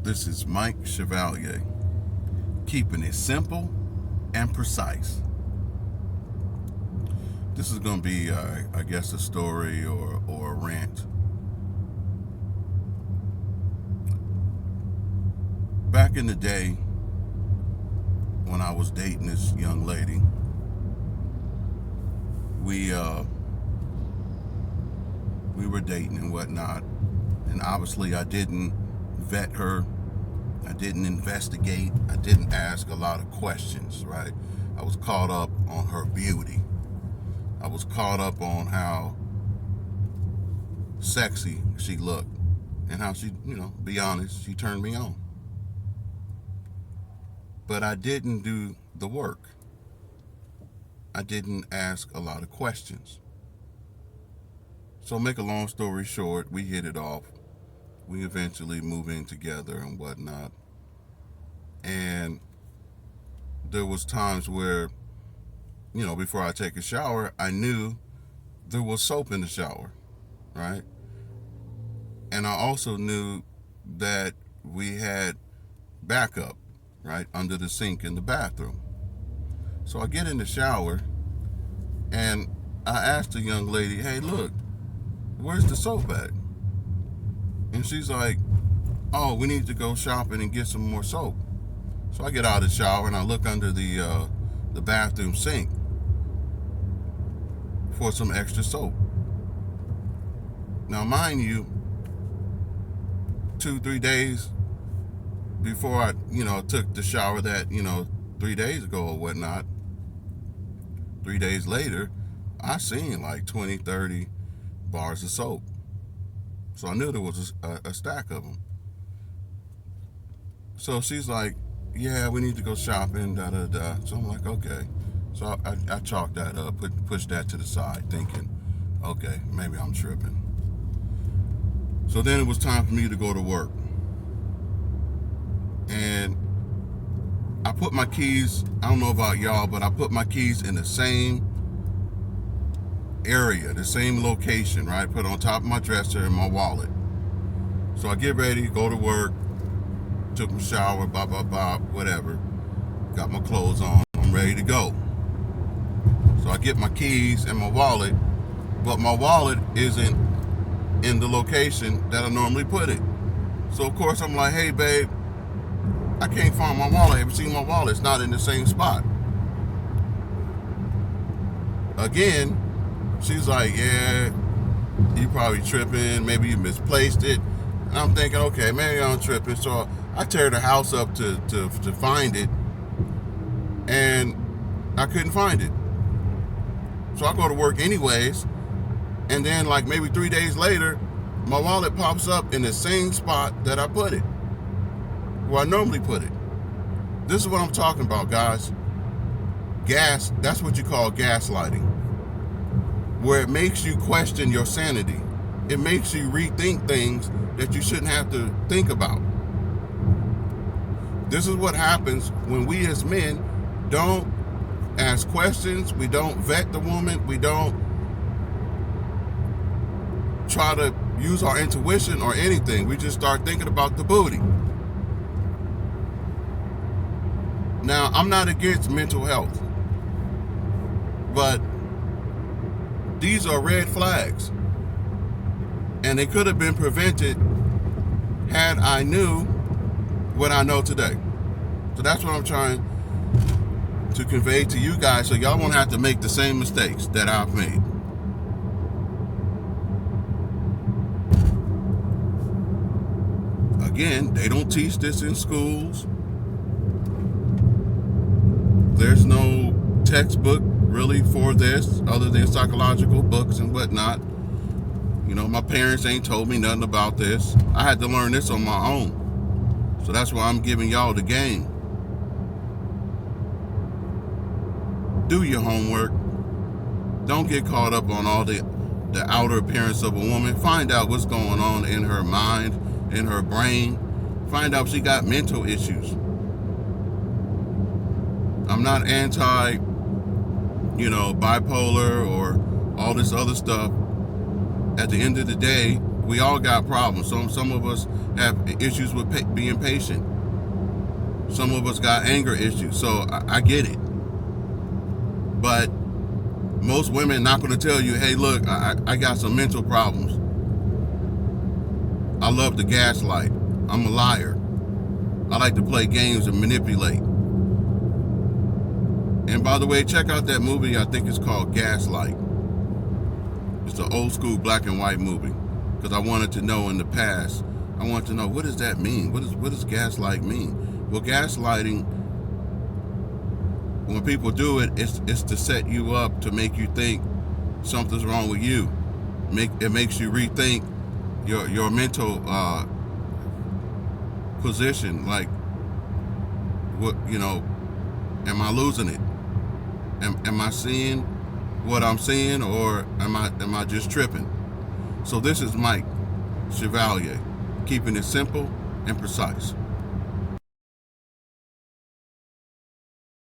This is Mike Chevalier, keeping it simple and precise. This is going to be, I guess, a story or a rant. Back in the day, when I was dating this young lady, we were dating and whatnot, and obviously I didn't vet her. I didn't investigate. I didn't ask a lot of questions, right? I was caught up on her beauty. I was caught up on how sexy she looked and how she, be honest, she turned me on. But I didn't do the work. I didn't ask a lot of questions. So make a long story short, we hit it off. We eventually moved in together and whatnot. And there was times where, before I take a shower, I knew there was soap in the shower, right? And I also knew that we had backup, right, under the sink in the bathroom. So I get in the shower and I asked the young lady, hey, look, where's the soap at? And she's like, oh, we need to go shopping and get some more soap. So I get out of the shower and I look under the bathroom sink for some extra soap. Now, mind you, 2-3 days before I, took the shower that, 3 days ago or whatnot, 3 days later, I seen like 20, 30 bars of soap. So I knew there was a stack of them. So she's like, yeah, we need to go shopping, da-da-da. So I'm like, okay. So I chalked that up, pushed that to the side, thinking, okay, maybe I'm tripping. So then it was time for me to go to work. And I put my keys, I don't know about y'all, but I put my keys in the same area, the same location, right? Put it on top of my dresser and my wallet. So I get ready, go to work, took my shower, whatever. Got my clothes on, I'm ready to go. So I get my keys and my wallet, but my wallet isn't in the location that I normally put it. So of course I'm like, hey babe, I can't find my wallet. Have you seen my wallet? It's not in the same spot. Again, she's like, yeah, you probably tripping. Maybe you misplaced it. And I'm thinking, okay, maybe I'm tripping. So I tear the house up to find it. And I couldn't find it. So I go to work anyways. And then like maybe 3 days later, my wallet pops up in the same spot that I put it, where I normally put it. This is what I'm talking about, guys. That's what you call gaslighting. Where it makes you question your sanity. It makes you rethink things that you shouldn't have to think about. This is what happens when we as men don't ask questions, we don't vet the woman, we don't try to use our intuition or anything. We just start thinking about the booty. Now, I'm not against mental health, but these are red flags, and they could have been prevented had I knew what I know today. So that's what I'm trying to convey to you guys, so y'all won't have to make the same mistakes that I've made. Again, they don't teach this in schools. There's no textbook really for this other than psychological books and whatnot. My parents ain't told me nothing about this. I had to learn this on my own. So that's why I'm giving y'all the game. Do your homework. Don't get caught up on all the outer appearance of a woman. Find out what's going on in her mind, in her brain. Find out if she got mental issues. I'm not anti, bipolar or all this other stuff. At the end of the day, We all got problems. Some of us have issues with being patient. Some of us got anger issues. So I get it. But most women not going to tell you, hey, look, I got some mental problems. I love to gaslight. I'm a liar. I like to play games and manipulate. And by the way, check out that movie. I think it's called Gaslight. It's an old school black and white movie. Because I wanted to know in the past, I wanted to know, what does that mean? What does gaslight mean? Well, gaslighting, when people do it, it's to set you up, to make you think something's wrong with you. It makes you rethink your mental position. Like, what, am I losing it? Am I seeing what I'm seeing, or am I just tripping? So this is Mike Chevalier, keeping it simple and precise.